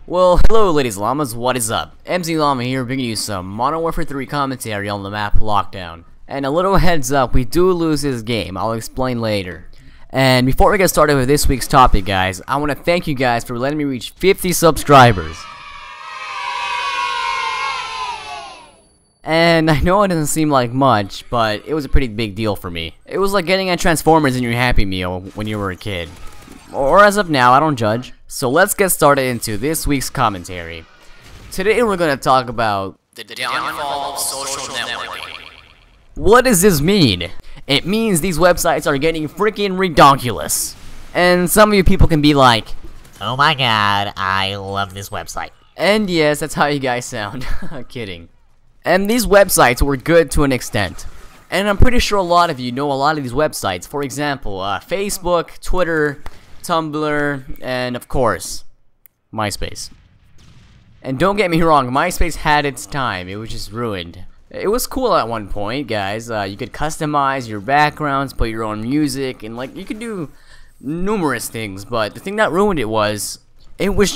Well, hello ladies and llamas, what is up? MZ Llama here bringing you some Modern Warfare 3 commentary on the map Lockdown. And a little heads up, we do lose this game, I'll explain later. And before we get started with this week's topic guys, I want to thank you guys for letting me reach 50 subscribers. And I know it doesn't seem like much, but it was a pretty big deal for me. It was like getting a Transformers in your Happy Meal when you were a kid. Or as of now, I don't judge. So let's get started into this week's commentary. Today we're going to talk about the downfall of social networking. What does this mean? It means these websites are getting freaking redonkulous. And some of you people can be like, oh my god, I love this website. And yes, that's how you guys sound. Kidding. And these websites were good to an extent. And I'm pretty sure a lot of you know a lot of these websites. For example, Facebook, Twitter, Tumblr, and of course, MySpace. And don't get me wrong, MySpace had its time. It was just ruined. It was cool at one point, guys. You could customize your backgrounds, put your own music, and like you could do numerous things. But the thing that ruined it was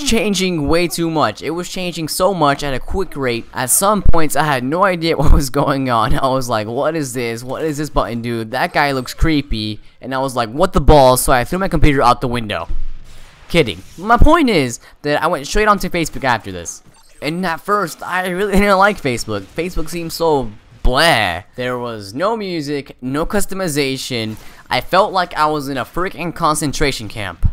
changing way too much. It was changing so much at a quick rate. At some points, I had no idea what was going on. I was like, what is this? What does this button do? That guy looks creepy. And I was like, what the balls? So I threw my computer out the window. Kidding. My point is that I went straight onto Facebook after this. And at first, I really didn't like Facebook. Facebook seemed so blah. There was no music, no customization. I felt like I was in a freaking concentration camp.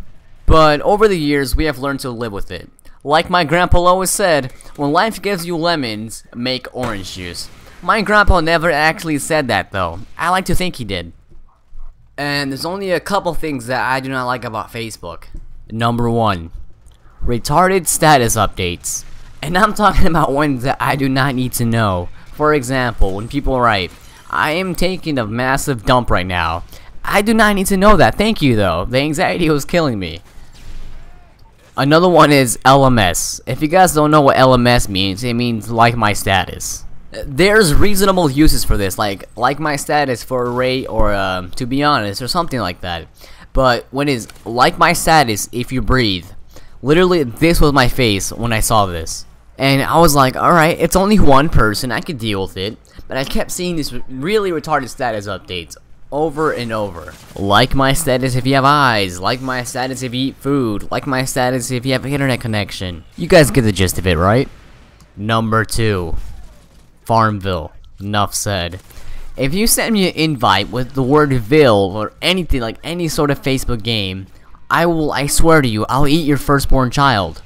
But over the years, we have learned to live with it. Like my grandpa always said, when life gives you lemons, make orange juice. My grandpa never actually said that though. I like to think he did. And there's only a couple things that I do not like about Facebook. Number 1, retarded status updates. And I'm talking about ones that I do not need to know. For example, when people write, I am taking a massive dump right now. I do not need to know that, thank you though. The anxiety was killing me. Another one is LMS. If you guys don't know what LMS means, it means like my status. There's reasonable uses for this, like my status for a rate or to be honest or something like that. But when it's like my status if you breathe, literally this was my face when I saw this. And I was like, alright, it's only one person, I could deal with it. But I kept seeing these really retarded status updates over and over. Like my status if you have eyes, like my status if you eat food, like my status if you have an internet connection. You guys get the gist of it, right? Number 2, Farmville. Enough said. If you send me an invite with the word Ville or anything like any sort of Facebook game, I swear to you, I'll eat your firstborn child.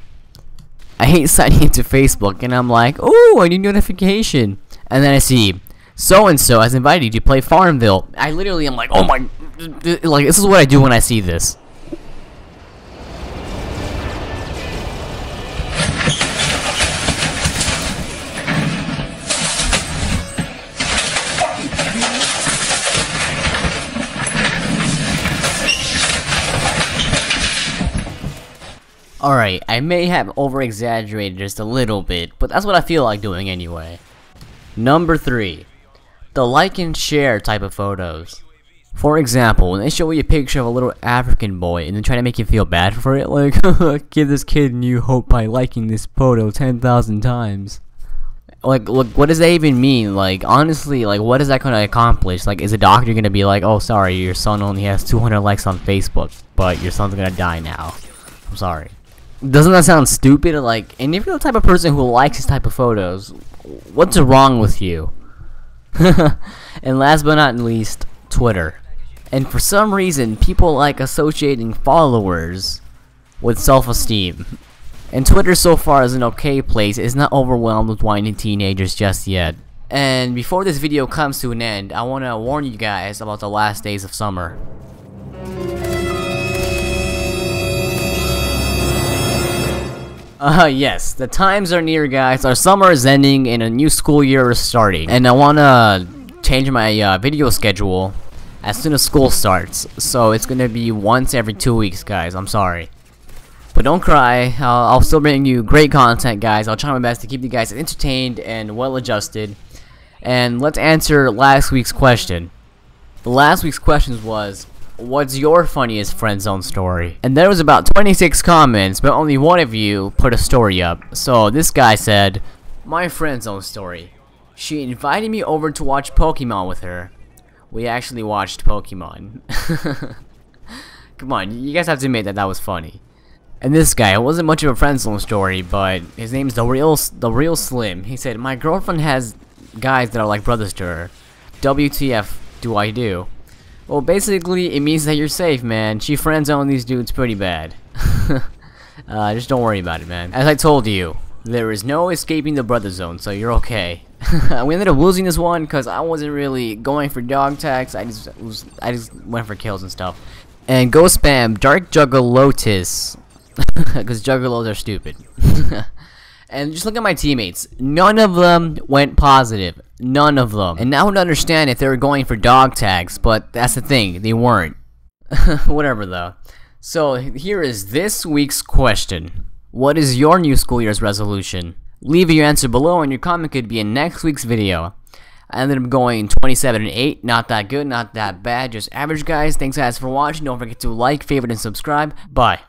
I hate signing into Facebook and I'm like, oh, I need notification. And then I see, so-and-so has invited you to play Farmville. I literally am like, oh my, like this is what I do when I see this. Alright, I may have over-exaggerated just a little bit, but that's what I feel like doing anyway. Number 3. The like and share type of photos. For example, when they show you a picture of a little African boy and then try to make you feel bad for it, like, give this kid new hope by liking this photo 10,000 times. Like, look, what does that even mean? Like, honestly, like, what is that going to accomplish? Like, is a doctor going to be like, oh, sorry, your son only has 200 likes on Facebook, but your son's going to die now. I'm sorry. Doesn't that sound stupid? Like, and if you're the type of person who likes this type of photos, what's wrong with you? And last but not least, Twitter. And for some reason, people like associating followers with self-esteem. And Twitter so far is an okay place. It's not overwhelmed with whiny teenagers just yet. And before this video comes to an end, I want to warn you guys about the last days of summer. Yes, the times are near guys, our summer is ending and a new school year is starting. And I wanna change my video schedule as soon as school starts. So it's gonna be once every 2 weeks guys, I'm sorry. But don't cry, I'll still bring you great content guys. I'll try my best to keep you guys entertained and well adjusted. And let's answer last week's question. The last week's question was, what's your funniest friend zone story? And there was about 26 comments, but only one of you put a story up. So this guy said, my friend zone story. She invited me over to watch Pokemon with her. We actually watched Pokemon. Come on, you guys have to admit that that was funny. And this guy, it wasn't much of a friend zone story, but his name's the real Slim. He said, my girlfriend has guys that are like brothers to her. WTF do I do? Well, basically, it means that you're safe, man. She friend zoned these dudes pretty bad. Just don't worry about it, man. As I told you, there is no escaping the brother zone, so you're okay. We ended up losing this one because I wasn't really going for dog tags. I just went for kills and stuff. And go spam Dark Juggalotus because Juggalos are stupid. And just look at my teammates. None of them went positive. None of them. And now I would understand if they were going for dog tags, but that's the thing. They weren't. Whatever though. So here is this week's question. What is your new school year's resolution? Leave your answer below and your comment could be in next week's video. I ended up going 27 and 8. Not that good, not that bad, just average, guys. Thanks guys for watching. Don't forget to like, favorite, and subscribe. Bye.